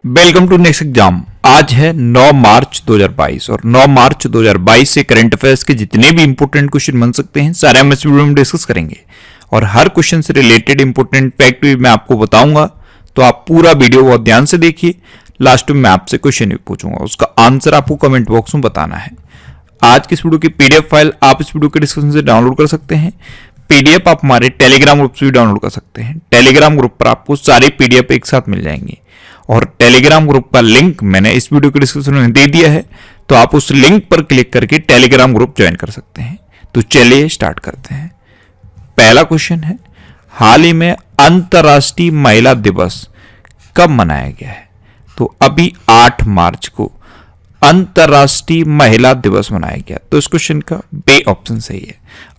Welcome to next exam. आज है 9 मार्च 2022 और 9 मार्च 2022 से करंट अफेयर्स के जितने भी इंपॉर्टेंट क्वेश्चन बन सकते हैं सारे हम इस वीडियो में डिस्कस करेंगे और हर क्वेश्चन से रिलेटेड इंपॉर्टेंट फैक्ट भी मैं आपको बताऊंगा। तो आप पूरा वीडियो बहुत ध्यान से देखिए। लास्ट में मैं आपसे क्वेश्चन भी पूछूंगा, उसका आंसर आपको कमेंट बॉक्स में बताना है। आज की इस वीडियो की पीडीएफ फाइल आप इस वीडियो के डिस्क्रिप्शन से डाउनलोड कर सकते हैं। पीडीएफ आप हमारे टेलीग्राम ग्रुप से भी डाउनलोड कर सकते हैं। टेलीग्राम ग्रुप पर आपको सारी पीडीएफ एक साथ मिल जाएंगी और टेलीग्राम ग्रुप का लिंक मैंने इस वीडियो के डिस्क्रिप्शन में दे दिया है, तो आप उस लिंक पर क्लिक करके टेलीग्राम ग्रुप ज्वाइन कर सकते हैं। तो चलिए स्टार्ट करते हैं। पहला क्वेश्चन है, हाल ही में अंतर्राष्ट्रीय महिला दिवस कब मनाया गया है? तो अभी 8 मार्च को अंतर्राष्ट्रीय महिला दिवस मनाया गया। तो इस क्वेश्चन का बी ऑप्शन सही है।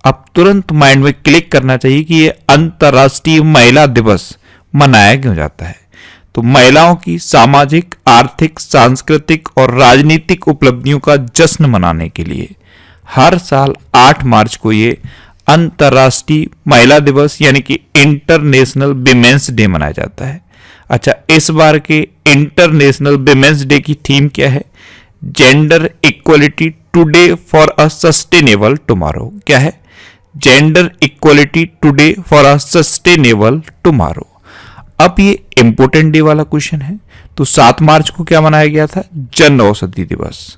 अब तुरंत माइंड में क्लिक करना चाहिए कि ये अंतर्राष्ट्रीय महिला दिवस मनाया क्यों जाता है। तो महिलाओं की सामाजिक, आर्थिक, सांस्कृतिक और राजनीतिक उपलब्धियों का जश्न मनाने के लिए हर साल 8 मार्च को ये अंतर्राष्ट्रीय महिला दिवस यानी कि इंटरनेशनल विमेंस डे मनाया जाता है। अच्छा, इस बार के इंटरनेशनल विमेंस डे की थीम क्या है? Gender equality today for a sustainable tomorrow. क्या है? Gender equality today for a sustainable tomorrow. अब ये इंपोर्टेंट डे वाला क्वेश्चन है। तो 7 मार्च को क्या मनाया गया था? जन औषधि दिवस।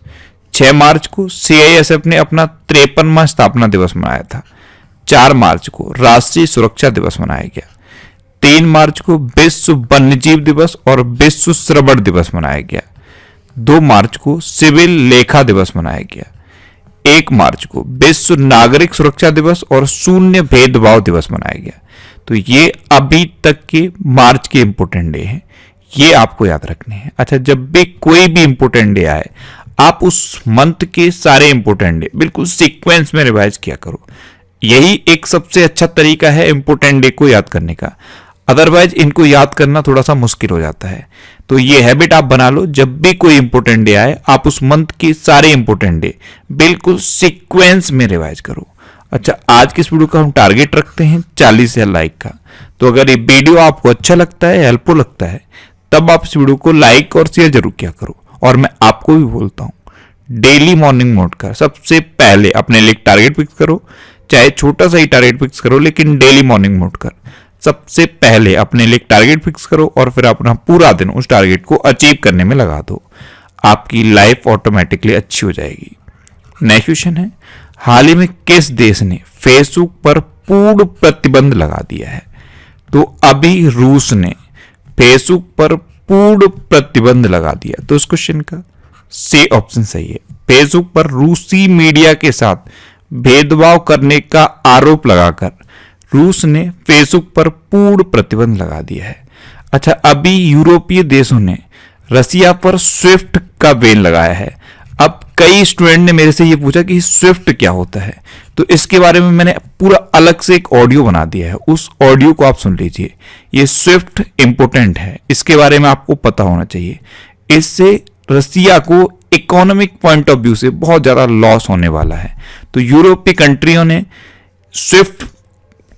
6 मार्च को सीआईएसएफ ने अपना 53वां स्थापना दिवस मनाया था। 4 मार्च को राष्ट्रीय सुरक्षा दिवस मनाया गया। 3 मार्च को विश्व वन्यजीव दिवस और विश्व श्रवण दिवस मनाया गया। 2 मार्च को सिविल लेखा दिवस मनाया गया। 1 मार्च को विश्व नागरिक सुरक्षा दिवस और शून्य भेदभाव दिवस मनाया गया। तो ये अभी तक के मार्च के इंपोर्टेंट डे हैं, ये आपको याद रखने हैं। अच्छा, जब भी कोई भी इंपोर्टेंट डे आए आप उस मंथ के सारे इंपोर्टेंट डे बिल्कुल सीक्वेंस में रिवाइज किया करो। यही एक सबसे अच्छा तरीका है इंपोर्टेंट डे को याद करने का। अदरवाइज इनको याद करना थोड़ा सा मुश्किल हो जाता है। तो ये हैबिट आप बना लो, जब भी कोई इंपोर्टेंट डे आए आप उस मंथ के सारे इंपोर्टेंट डे बिल्कुल सीक्वेंस में रिवाइज करो। अच्छा, आज की इस वीडियो का हम टारगेट रखते हैं 40,000 लाइक का। तो अगर ये वीडियो आपको अच्छा लगता है, हेल्पफुल लगता है, तब आप इस वीडियो को लाइक और शेयर जरूर किया करो। और मैं आपको भी बोलता हूँ, डेली मॉर्निंग मोड का सबसे पहले अपने लिए टारगेट फिक्स करो। चाहे छोटा सा ही टारगेट फिक्स करो, लेकिन डेली मॉर्निंग मोड कर सबसे पहले अपने लिए टारगेट फिक्स करो और फिर अपना पूरा दिन उस टारगेट को अचीव करने में लगा दो। आपकी लाइफ ऑटोमेटिकली अच्छी हो जाएगी। नेक्स्ट क्वेश्चन है, हाल ही में किस देश ने फेसबुक पर पूर्ण प्रतिबंध लगा दिया है? तो अभी रूस ने फेसबुक पर पूर्ण प्रतिबंध लगा दिया। तो इस क्वेश्चन का सी ऑप्शन सही है। फेसबुक पर रूसी मीडिया के साथ भेदभाव करने का आरोप लगाकर रूस ने फेसबुक पर पूर्ण प्रतिबंध लगा दिया है। अच्छा, अभी यूरोपीय देशों ने रसिया पर स्विफ्ट का बैन लगाया है। अब कई स्टूडेंट ने मेरे से ये पूछा कि स्विफ्ट क्या होता है, तो इसके बारे में मैंने पूरा अलग से एक ऑडियो बना दिया है। उस ऑडियो को आप सुन लीजिए। ये स्विफ्ट इंपोर्टेंट है, इसके बारे में आपको पता होना चाहिए। इससे रसिया को इकोनॉमिक पॉइंट ऑफ व्यू से बहुत ज्यादा लॉस होने वाला है। तो यूरोपीय कंट्रियों ने स्विफ्ट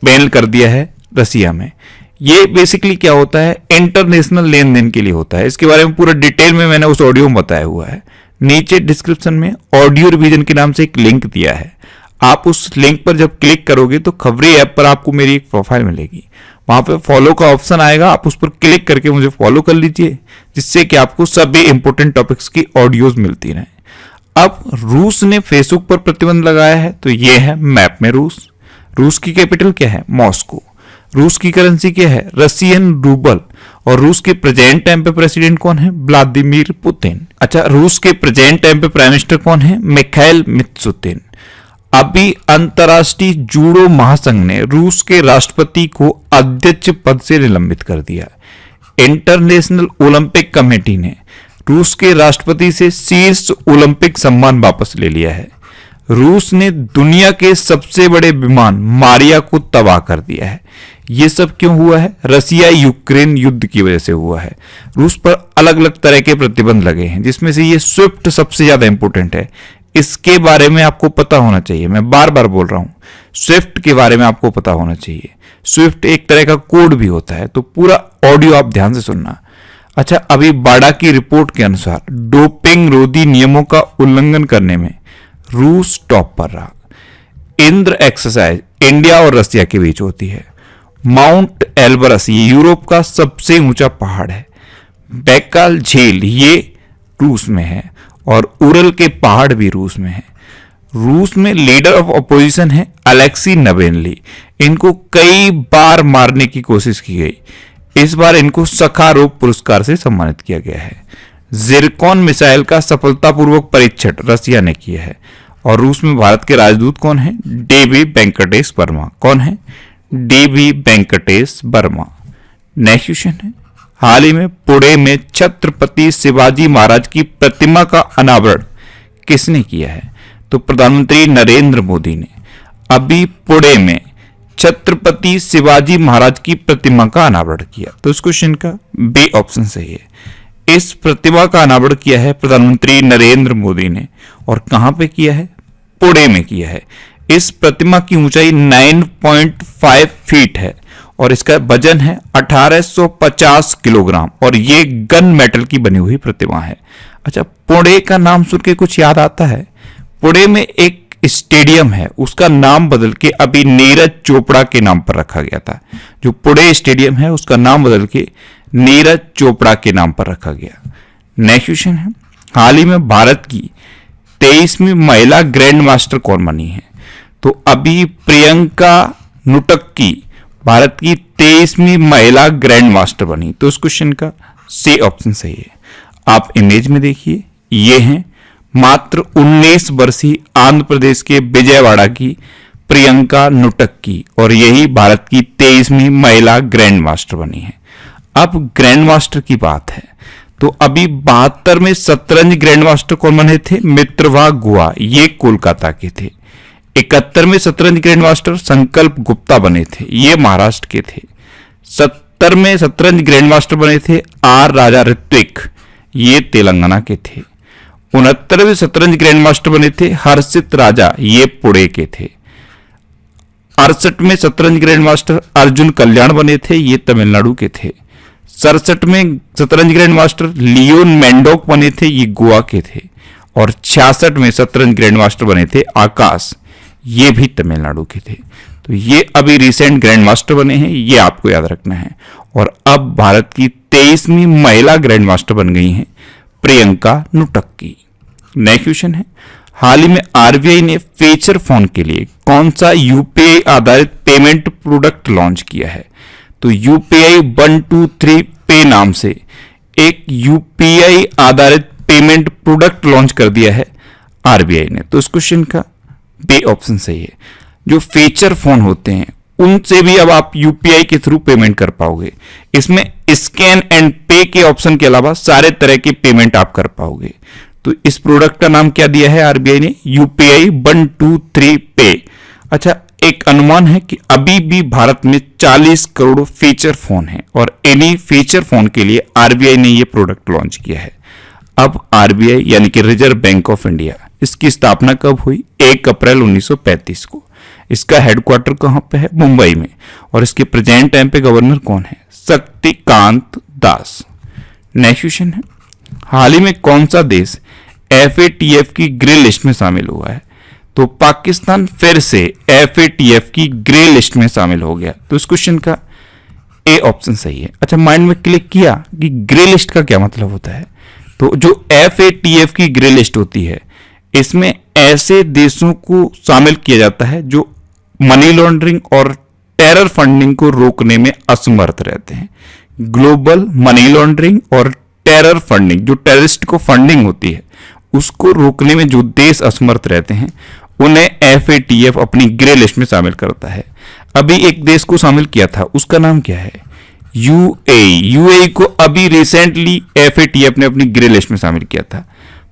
बैन कर दिया है रसिया में। ये बेसिकली क्या होता है? इंटरनेशनल लेन देन के लिए होता है। इसके बारे में पूरा डिटेल में मैंने उस ऑडियो में बताया हुआ है। नीचे डिस्क्रिप्शन में ऑडियो रिवीजन के नाम से एक लिंक दिया है। आप उस लिंक पर जब क्लिक करोगे तो खबरी ऐप पर आपको मेरी एक प्रोफाइल मिलेगी। वहां पे फॉलो का ऑप्शन आएगा, आप उस पर क्लिक करके मुझे फॉलो कर लीजिए, जिससे कि आपको सभी इंपोर्टेंट टॉपिक्स की ऑडियोज मिलती रहे। अब रूस ने फेसबुक पर प्रतिबंध लगाया है, तो ये है मैप में रूस। रूस की कैपिटल क्या है? मॉस्को। रूस की करेंसी क्या है? Russian rouble. और रूस के प्रेजेंट टाइम पे प्रेसिडेंट कौन है? Vladimir Putin. अच्छा, रूस के प्रेजेंट टाइम पे प्राइम मिनिस्टर कौन है? मिखाइल मित्सुतिन। अभी अंतर्राष्ट्रीय जूडो महासंघ ने रूस के राष्ट्रपति को अध्यक्ष पद से निलंबित कर दिया। इंटरनेशनल ओलंपिक कमेटी ने रूस के राष्ट्रपति से शीर्ष ओलंपिक सम्मान वापस ले लिया है। रूस ने दुनिया के सबसे बड़े विमान मारिया को तबाह कर दिया है। ये सब क्यों हुआ है? रसिया यूक्रेन युद्ध की वजह से हुआ है। रूस पर अलग अलग तरह के प्रतिबंध लगे हैं, जिसमें से ये स्विफ्ट सबसे ज्यादा इंपोर्टेंट है। इसके बारे में आपको पता होना चाहिए। मैं बार बार बोल रहा हूं, स्विफ्ट के बारे में आपको पता होना चाहिए। स्विफ्ट एक तरह का कोड भी होता है। तो पूरा ऑडियो आप ध्यान से सुनना। अच्छा, अभी बाडा की रिपोर्ट के अनुसार डोपिंग रोधी नियमों का उल्लंघन करने में रूस टॉप पर रहा। इंद्र एक्सरसाइज इंडिया और रसिया के बीच होती है। माउंट एल्बरस ये यूरोप का सबसे ऊंचा पहाड़ है। बैकाल झील ये रूस में है और उरल के पहाड़ भी रूस में है। रूस में लीडर ऑफ अपोजिशन है अलेक्सी नवेल्नी। इनको कई बार मारने की कोशिश की गई। इस बार इनको सखारोव पुरस्कार से सम्मानित किया गया है। जिरकॉन मिसाइल का सफलतापूर्वक परीक्षण रसिया ने किया है। और रूस में भारत के राजदूत कौन है? डीवी वेंकटेश वर्मा। कौन है? DV Venkatesh Varma. Next question है, हाल ही में पुणे में छत्रपति शिवाजी महाराज की प्रतिमा का अनावरण किसने किया है? तो प्रधानमंत्री नरेंद्र मोदी ने अभी पुणे में छत्रपति शिवाजी महाराज की प्रतिमा का अनावरण किया। तो इस क्वेश्चन का बी ऑप्शन सही है। इस प्रतिमा का अनावरण किया है प्रधानमंत्री नरेंद्र मोदी ने। और कहां पे किया है? पुणे में किया है। इस प्रतिमा की ऊंचाई 9.5 फीट है और इसका वजन है 1850 किलोग्राम और ये गन मेटल की बनी हुई प्रतिमा है। अच्छा, पुणे का नाम सुन के कुछ याद आता है? पुणे में एक स्टेडियम है, उसका नाम बदल के अभी नीरज चोपड़ा के नाम पर रखा गया था। जो पुणे स्टेडियम है उसका नाम बदल के नीरज चोपड़ा के नाम पर रखा गया। नेक्स्ट क्वेश्चन है, हाल ही में भारत की 23वीं महिला ग्रैंड मास्टर कौन बनी है? तो अभी प्रियंका नुटक्की भारत की 23वीं महिला ग्रैंड मास्टर बनी। तो इस क्वेश्चन का सी ऑप्शन सही है। आप इमेज में देखिए, ये हैं मात्र 19 वर्षीय आंध्र प्रदेश के विजयवाड़ा की प्रियंका नुटक्की और यही भारत की 23वीं महिला ग्रैंड मास्टर बनी है। अब ग्रैंड मास्टर की बात है तो अभी 72 में शतरंज ग्रैंड मास्टर कौन बने थे? मित्रवा गुहा, ये कोलकाता के थे। 71 में शतरंज ग्रैंड मास्टर संकल्प गुप्ता बने थे, ये महाराष्ट्र के थे। 70 में शतरंज ग्रैंड मास्टर बने थे आर राजा ऋत्विक, ये तेलंगाना के थे। 69 में शतरंज ग्रैंड मास्टर बने थे हर्षित राजा, ये पुणे के थे। 68 में शतरंज ग्रैंड मास्टर अर्जुन कल्याण बने थे, ये तमिलनाडु के थे। 67 में शतरंज ग्रैंड मास्टर लियोन मेंडोक बने थे, ये गोवा के थे। और 66 में शतरंज ग्रैंड मास्टर बने थे आकाश, ये भी तमिलनाडु के थे। तो ये अभी रिसेंट ग्रैंड मास्टर बने हैं, ये आपको याद रखना है। और अब भारत की 23वीं महिला ग्रैंड मास्टर बन गई हैं प्रियंका नुटक्की। नेक्स्ट क्वेश्चन है, हाल ही में आरबीआई ने फीचर फोन के लिए कौन सा यूपीआई आधारित पेमेंट प्रोडक्ट लॉन्च किया है? तो यूपीआई 123 पे नाम से एक यूपीआई आधारित पेमेंट प्रोडक्ट लॉन्च कर दिया है आरबीआई ने। तो इस क्वेश्चन का बी ऑप्शन सही है। जो फीचर फोन होते हैं उनसे भी अब आप यूपीआई के थ्रू पेमेंट कर पाओगे। इसमें स्कैन एंड पे के ऑप्शन के अलावा सारे तरह के पेमेंट आप कर पाओगे। तो इस प्रोडक्ट का नाम क्या दिया है आरबीआई ने? यूपीआई 123 पे। अच्छा, एक अनुमान है कि अभी भी भारत में 40 करोड़ फीचर फोन हैं और इन्हीं फीचर फोन के लिए आरबीआई ने यह प्रोडक्ट लॉन्च किया है। अब आरबीआई यानी कि रिजर्व बैंक ऑफ इंडिया, इसकी स्थापना कब हुई? 1 अप्रैल 1935 को। इसका हेडक्वार्टर कहां पे है? मुंबई में। और इसके प्रेजेंट टाइम पे गवर्नर कौन है? शक्तिकांत दास। नेक्स्ट क्वेश्चन है, हाल ही में कौन सा देश एफएटीएफ की ग्रे लिस्ट में शामिल हुआ है? तो पाकिस्तान फिर से एफएटीएफ की ग्रे लिस्ट में शामिल हो गया। तो इस क्वेश्चन का ए ऑप्शन सही है। अच्छा, माइंड में क्लिक किया कि ग्रे लिस्ट का क्या मतलब होता है? तो जो एफएटीएफ की ग्रे लिस्ट होती है इसमें ऐसे देशों को शामिल किया जाता है जो मनी लॉन्ड्रिंग और टेरर फंडिंग को रोकने में असमर्थ रहते हैं। ग्लोबल मनी लॉन्ड्रिंग और टेरर फंडिंग, जो टेररिस्ट को फंडिंग होती है उसको रोकने में जो देश असमर्थ रहते हैं उन्हें एफएटीएफ अपनी ग्रे लिस्ट में शामिल करता है। अभी एक देश को शामिल किया था, उसका नाम क्या है? यूएई। यूएई को अभी रिसेंटली एफएटीएफ ने अपनी ग्रे लिस्ट में शामिल किया था।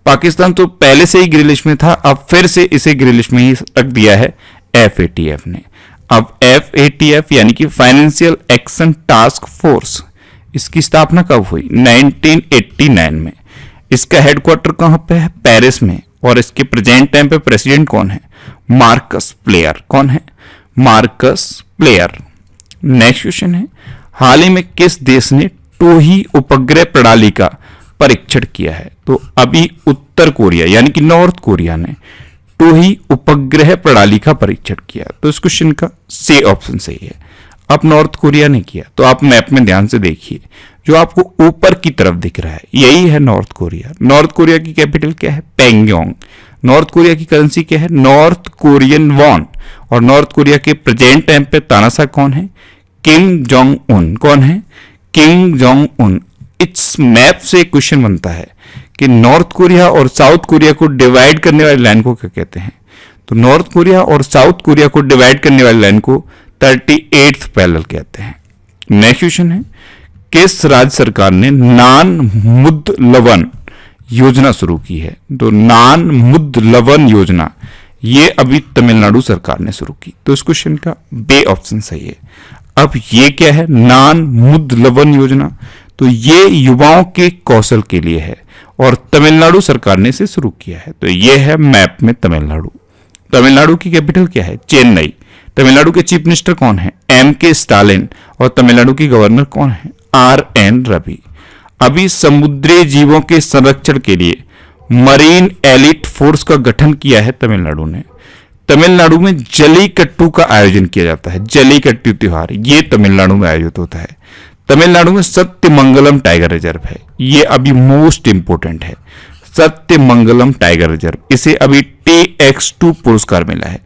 पाकिस्तान तो पहले से ही ग्रे लिस्ट में था, अब फिर से इसे ग्रे लिस्ट में ही रख दिया है एफएटीएफ ने। अब एफएटीएफ यानी कि फाइनेंशियल एक्शन टास्क फोर्स, इसकी स्थापना कब हुई? 1989 में। इसका हेडक्वार्टर कहां पे है? पेरिस में। और इसके प्रेजेंट टाइम पे प्रेसिडेंट कौन है? Marcus player. कौन है? Marcus player. नेक्स्ट क्वेश्चन है, हाल ही में किस देश ने टोही उपग्रह प्रणाली का परीक्षण किया है? तो अभी उत्तर कोरिया यानी कि नॉर्थ कोरिया ने टोही उपग्रह प्रणाली का परीक्षण किया। तो इस क्वेश्चन का सी ऑप्शन सही है। अब नॉर्थ कोरिया ने किया, तो आप मैप में ध्यान से देखिए, जो आपको ऊपर की तरफ दिख रहा है यही है नॉर्थ कोरिया। नॉर्थ कोरिया की कैपिटल क्या है? पेंगयोंग। नॉर्थ कोरिया की करेंसी क्या है? North Korean von. और नॉर्थ कोरिया के प्रेजेंट टाइम पे तानाशाह कौन है? Kim Jong Un. कौन है? Kim Jong Un. इस मैप से क्वेश्चन बनता है कि नॉर्थ कोरिया और साउथ कोरिया को डिवाइड करने वाली लाइन को क्या कहते हैं? तो नॉर्थ कोरिया और साउथ कोरिया को डिवाइड करने वाली लाइन को 38th पैरेलल कहते हैं। नेक्स्ट क्वेश्चन है, किस राज्य सरकार ने नान मुद्द लवन योजना शुरू की है? तो नान मुद्द लवन योजना ये अभी तमिलनाडु सरकार ने शुरू की। तो इस क्वेश्चन का बे ऑप्शन सही है। अब ये क्या है नान मुद्द लवन योजना? तो ये युवाओं के कौशल के लिए है और तमिलनाडु सरकार ने इसे शुरू किया है। तो ये है मैप में तमिलनाडु। तमिलनाडु की कैपिटल क्या है? चेन्नई। तमिलनाडु के चीफ मिनिस्टर कौन है? M.K. स्टालिन। और तमिलनाडु की गवर्नर कौन है? R.N. रवि। अभी समुद्री जीवों के संरक्षण के लिए मरीन एलिट फोर्स का गठन किया है तमिलनाडु ने। तमिलनाडु में जलीकट्टू का आयोजन किया जाता है। जलीकट्टू त्योहार ये तमिलनाडु में आयोजित होता है। तमिलनाडु में सत्यमंगलम टाइगर रिजर्व है, ये अभी मोस्ट इंपोर्टेंट है। सत्यमंगलम टाइगर रिजर्व, इसे अभी TX2 पुरस्कार मिला है।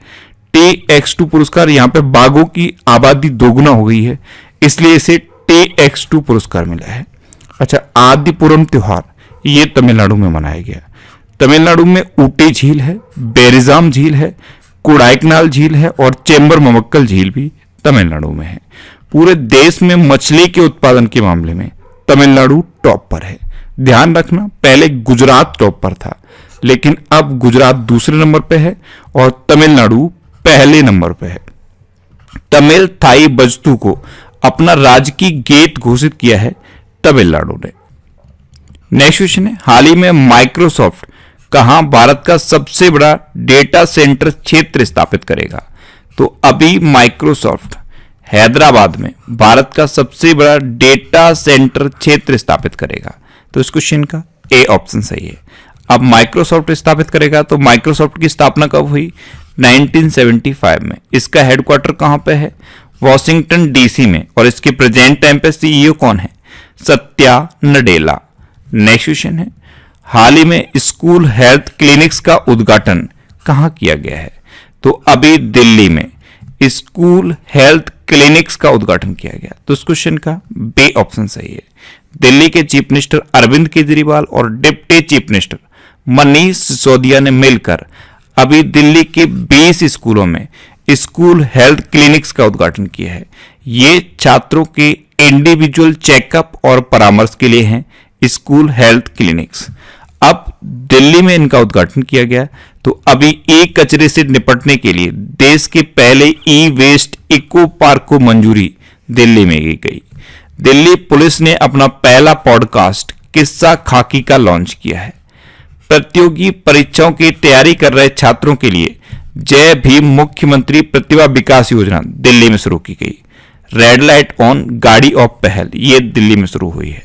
TX2 पुरस्कार, यहाँ पे बाघों की आबादी दोगुना हो गई है इसलिए इसे TX2 पुरस्कार मिला है। अच्छा, आदिपुरम त्योहार ये तमिलनाडु में मनाया गया। तमिलनाडु में ऊटी झील है, बेरिजाम झील है, कोडाइकनाल झील है और चेंबर ममक्कल झील भी तमिलनाडु में है। पूरे देश में मछली के उत्पादन के मामले में तमिलनाडु टॉप पर है। ध्यान रखना, पहले गुजरात टॉप पर था लेकिन अब गुजरात दूसरे नंबर पे है और तमिलनाडु पहले नंबर पे है। तमिल थाई बजतू को अपना राजकीय गीत घोषित किया है तमिलनाडु ने। नेक्स्ट क्वेश्चन है, हाल ही में माइक्रोसॉफ्ट कहां भारत का सबसे बड़ा डेटा सेंटर क्षेत्र स्थापित करेगा? तो अभी माइक्रोसॉफ्ट हैदराबाद में भारत का सबसे बड़ा डेटा सेंटर क्षेत्र स्थापित करेगा। तो इस क्वेश्चन का ए ऑप्शन सही है। अब माइक्रोसॉफ्ट स्थापित करेगा, तो माइक्रोसॉफ्ट की स्थापना कब हुई? 1975 में। इसका हेडक्वार्टर कहां पे है? वॉशिंगटन DC में। और इसके प्रेजेंट टाइम पे CEO कौन है? सत्या नडेला। नेक्स्ट क्वेश्चन है, हाल ही में स्कूल हेल्थ क्लिनिक्स का उद्घाटन कहां किया गया है? तो अभी दिल्ली में स्कूल हेल्थ क्लिनिक्स का उद्घाटन किया गया। तो इस क्वेश्चन का बी ऑप्शन सही है। दिल्ली के चीफ मिनिस्टर अरविंद केजरीवाल और deputy chief minister Manish Sisodia ने मिलकर अभी दिल्ली के 20 स्कूलों में स्कूल हेल्थ क्लिनिक्स का उद्घाटन किया है। ये छात्रों के इंडिविजुअल चेकअप और परामर्श के लिए हैं स्कूल हेल्थ क्लिनिक्स। अब दिल्ली में इनका उद्घाटन किया गया। तो अभी ई कचरे से निपटने के लिए देश के पहले ई वेस्ट इको पार्क को मंजूरी दिल्ली में की गई। दिल्ली पुलिस ने अपना पहला पॉडकास्ट किस्सा खाकी का लॉन्च किया है। प्रतियोगी परीक्षाओं की तैयारी कर रहे छात्रों के लिए जय भीम मुख्यमंत्री प्रतिभा विकास योजना दिल्ली में शुरू की गई। रेड लाइट ऑन गाड़ी ऑफ पहल ये दिल्ली में शुरू हुई है।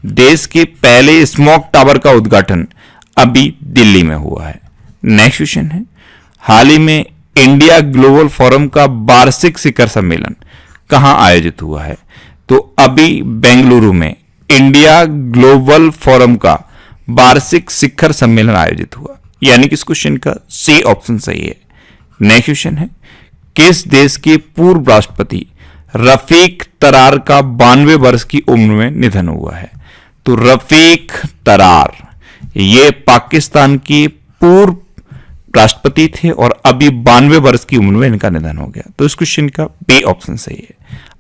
देश के पहले स्मोक टावर का उद्घाटन अभी दिल्ली में हुआ है। नेक्स्ट क्वेश्चन है, हाल ही में इंडिया ग्लोबल फोरम का वार्षिक शिखर सम्मेलन कहां आयोजित हुआ है? तो अभी बेंगलुरु में इंडिया ग्लोबल फोरम का वार्षिक शिखर सम्मेलन आयोजित हुआ, यानी कि इस क्वेश्चन का सी ऑप्शन सही है। नेक्स्ट क्वेश्चन है, किस देश के पूर्व राष्ट्रपति रफीक तरार का 92 वर्ष की उम्र में निधन हुआ है? तो रफीक तरार ये पाकिस्तान के पूर्व राष्ट्रपति थे और अभी 92 वर्ष की उम्र में इनका निधन हो गया। तो इस क्वेश्चन का बी ऑप्शन सही है।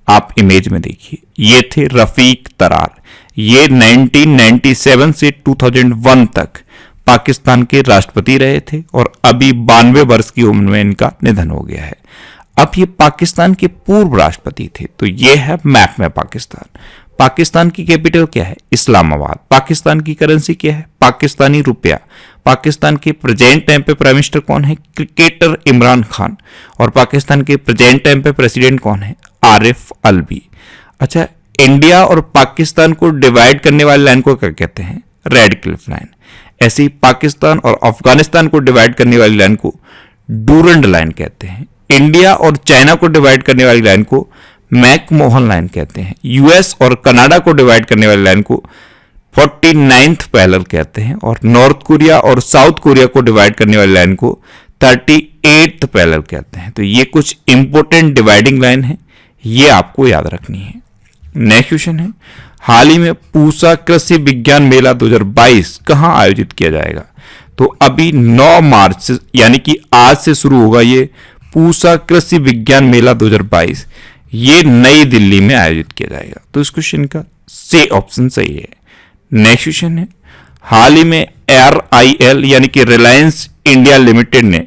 आप इमेज में देखिए, ये थे रफीक तरार। ये 1997 से 2001 तक पाकिस्तान के राष्ट्रपति रहे थे और अभी 92 वर्ष की उम्र में इनका निधन हो गया है। अब ये पाकिस्तान के पूर्व राष्ट्रपति थे। तो ये है मैप में पाकिस्तान। पाकिस्तान की कैपिटल क्या है? इस्लामाबाद। पाकिस्तान की करेंसी क्या है? पाकिस्तानी रुपया। पाकिस्तान के प्रेजेंट टाइम पे प्राइम मिनिस्टर कौन है? क्रिकेटर इमरान खान। और पाकिस्तान के प्रेजेंट टाइम पे प्रेसिडेंट कौन है? आरिफ अलवी। अच्छा, इंडिया और पाकिस्तान को डिवाइड करने वाली लाइन को क्या कहते हैं? Red Cliff line. ऐसे ही पाकिस्तान और अफगानिस्तान को डिवाइड करने वाली लाइन को डूरंड लाइन कहते हैं। इंडिया और चाइना को डिवाइड करने वाली लाइन को मैकमोहन लाइन कहते हैं। यूएस और कनाडा को डिवाइड करने वाली लाइन को 49th पैरेलल कहते हैं। और नॉर्थ कोरिया और साउथ कोरिया को डिवाइड करने वाली लाइन को 38th पैरेलल कहते हैं। तो ये कुछ इंपॉर्टेंट डिवाइडिंग लाइन है, ये आपको याद रखनी है। नेक्स्ट क्वेश्चन है, हाल ही में पूसा कृषि विज्ञान मेला 2022 कहां आयोजित किया जाएगा? तो अभी 9 मार्च से यानी कि आज से शुरू होगा ये पूसा कृषि विज्ञान मेला 2022। ये नई दिल्ली में आयोजित किया जाएगा। तो इस क्वेश्चन का सी ऑप्शन सही है। नेक्स्ट क्वेश्चन है, हाल ही में RIL यानी कि रिलायंस इंडिया लिमिटेड ने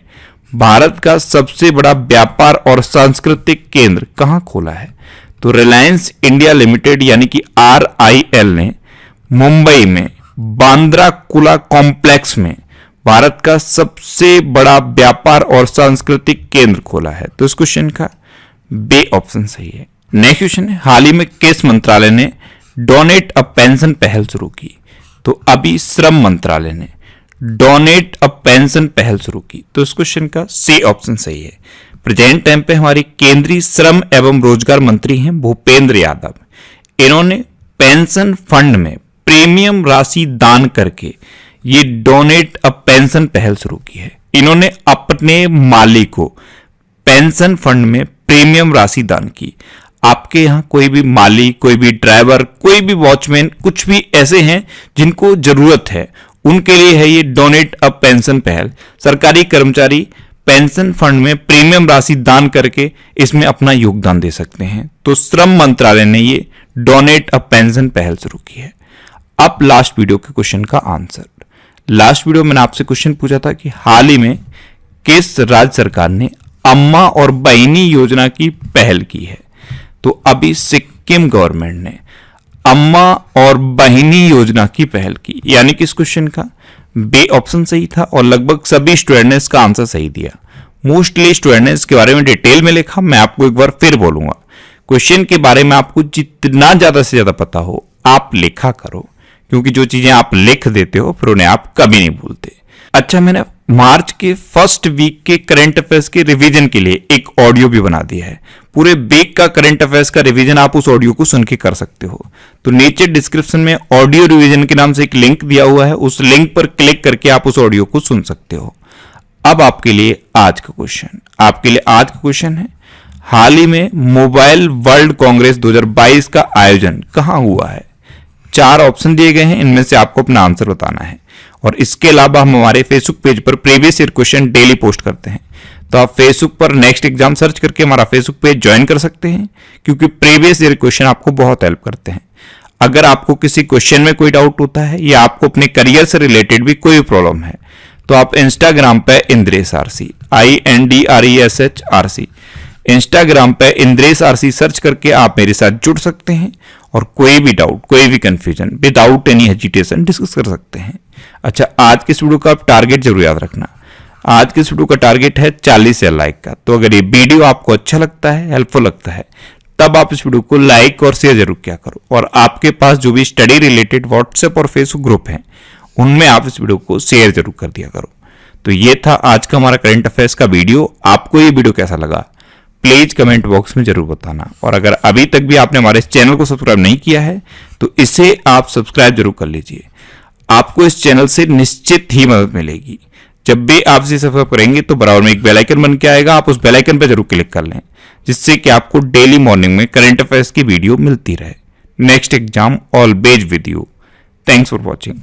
भारत का सबसे बड़ा व्यापार और सांस्कृतिक केंद्र कहां खोला है? तो रिलायंस इंडिया लिमिटेड यानी कि RIL ने मुंबई में बांद्रा कुला कॉम्प्लेक्स में भारत का सबसे बड़ा व्यापार और सांस्कृतिक केंद्र खोला है। तो इस क्वेश्चन का बी ऑप्शन सही है। नेक्स्ट क्वेश्चन है, हाल ही में किस मंत्रालय ने डोनेट अ पेंशन पहल शुरू की? तो अभी श्रम मंत्रालय ने डोनेट अ पेंशन पहल शुरू की। तो इस क्वेश्चन का सी ऑप्शन सही है। प्रेजेंट टाइम पे हमारी केंद्रीय श्रम एवं रोजगार मंत्री हैं भूपेंद्र यादव। इन्होंने पेंशन फंड में प्रीमियम राशि दान करके ये डोनेट अ पेंशन पहल शुरू की है। इन्होंने अपने मालिक को पेंशन फंड में प्रीमियम राशि दान की। आपके यहाँ कोई भी माली, कोई भी ड्राइवर, कोई भी वॉचमैन, कुछ भी ऐसे हैं जिनको जरूरत है, उनके लिए है ये डोनेट अ पेंशन पहल। सरकारी कर्मचारी पेंशन फंड में प्रीमियम राशि दान करके इसमें अपना योगदान दे सकते हैं। तो श्रम मंत्रालय ने ये डोनेट अ पेंशन पहल शुरू की है। अब लास्ट वीडियो के क्वेश्चन का आंसर। लास्ट वीडियो मैंने आपसे क्वेश्चन पूछा था कि हाल ही में किस राज्य सरकार ने अम्मा और बहिनी योजना की पहल की है? तो अभी सिक्किम गवर्नमेंट ने अम्मा और बहिनी योजना की पहल की, यानी कि इस क्वेश्चन का बी ऑप्शन सही था और लगभग सभी स्टूडेंट ने इसका आंसर सही दिया। मोस्टली स्टूडेंट ने इसके बारे में डिटेल में लिखा। मैं आपको एक बार फिर बोलूंगा, क्वेश्चन के बारे में आपको जितना ज्यादा से ज्यादा पता हो आप लिखा करो, क्योंकि जो चीजें आप लिख देते हो फिर उन्हें आप कभी नहीं भूलते। अच्छा, मैंने मार्च के फर्स्ट वीक के करंट अफेयर्स के रिवीजन के लिए एक ऑडियो भी बना दिया है। पूरे वीक का करंट अफेयर्स का रिवीजन आप उस ऑडियो को सुन के कर सकते हो। तो नीचे डिस्क्रिप्शन में ऑडियो रिवीजन के नाम से एक लिंक दिया हुआ है, उस लिंक पर क्लिक करके आप उस ऑडियो को सुन सकते हो। अब आपके लिए आज का क्वेश्चन है, हाल ही में मोबाइल वर्ल्ड कांग्रेस 2022 का आयोजन कहां हुआ है? 4 ऑप्शन दिए गए हैं, इनमें से आपको अपना आंसर बताना है। और इसके अलावा हम हमारे फेसबुक पेज पर previous year question daily post करते हैं। तो आप फेसबुक पर नेक्स्ट एग्जाम सर्च करके हमारा फेसबुक पेज ज्वाइन कर सकते हैं, क्योंकि प्रीवियस ईयर क्वेश्चन आपको बहुत हेल्प करते हैं। अगर आपको किसी क्वेश्चन में कोई डाउट होता है या आपको अपने करियर से रिलेटेड भी कोई प्रॉब्लम है, तो आप इंस्टाग्राम पे इंद्रेश RC INDRESH इंस्टाग्राम पे इंद्रेश RC सर्च करके आप मेरे साथ जुड़ सकते हैं और कोई भी डाउट, कोई भी confusion without any hesitation discuss कर सकते हैं। अच्छा, आज के इस वीडियो का आप टारगेट जरूर याद रखना। आज के इस वीडियो का टारगेट है 40 लाइक का। तो अगर ये वीडियो आपको अच्छा लगता है, हेल्पफुल लगता है, तब आप इस वीडियो को लाइक और शेयर जरूर किया करो। और आपके पास जो भी स्टडी रिलेटेड व्हाट्सएप और फेसबुक ग्रुप हैं, उनमें आप इस वीडियो को शेयर जरूर कर दिया करो। तो ये था आज का हमारा करंट अफेयर्स का वीडियो। आपको ये वीडियो कैसा लगा प्लीज कमेंट बॉक्स में जरूर बताना। और अगर अभी तक भी आपने हमारे इस चैनल को सब्सक्राइब नहीं किया है तो इसे आप सब्सक्राइब जरूर कर लीजिए। आपको इस चैनल से निश्चित ही मदद मिलेगी। जब भी आप इसे सब्सक्राइब करेंगे तो बराबर में एक बेल आइकन बन के आएगा, आप उस बेल आइकन पर जरूर क्लिक कर लें, जिससे कि आपको डेली मॉर्निंग में करंट अफेयर्स की वीडियो मिलती रहे। Next exam always with you. Thanks for watching.